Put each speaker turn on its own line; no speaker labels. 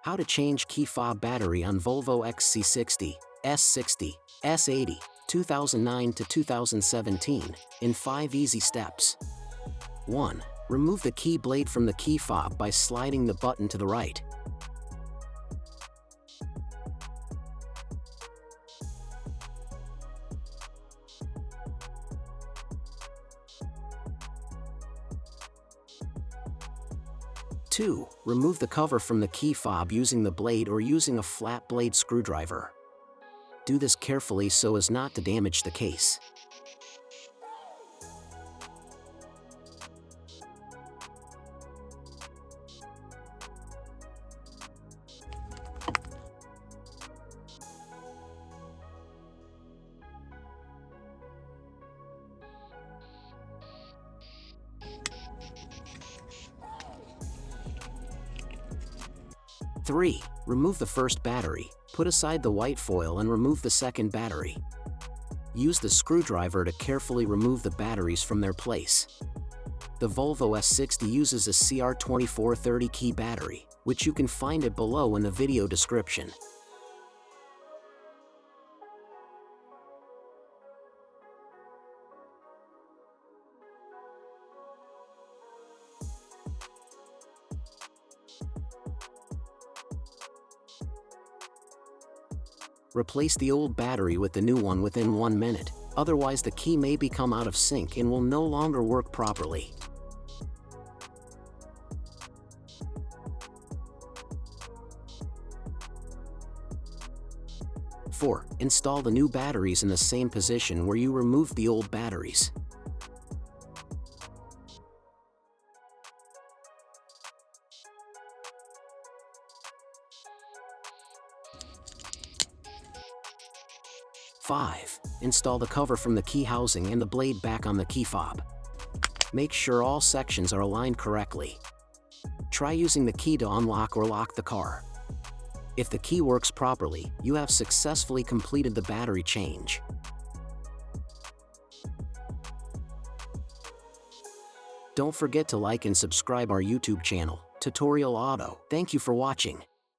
How to change key fob battery on Volvo XC60, S60, S80, 2009 to 2017, in 5 easy steps. 1. Remove the key blade from the key fob by sliding the button to the right. 2. Remove the cover from the key fob using the blade or using a flat blade screwdriver. Do this carefully so as not to damage the case. 3. Remove the first battery, put aside the white foil and remove the second battery. Use the screwdriver to carefully remove the batteries from their place. The Volvo S60 uses a CR2430 key battery, which you can find it below in the video description. Replace the old battery with the new one within 1 minute, otherwise the key may become out of sync and will no longer work properly. 4. Install the new batteries in the same position where you removed the old batteries. 5. Install the cover from the key housing and the blade back on the key fob. Make sure all sections are aligned correctly. Try using the key to unlock or lock the car. If the key works properly, you have successfully completed the battery change. Don't forget to like and subscribe our YouTube channel, Tutorial Auto. Thank you for watching.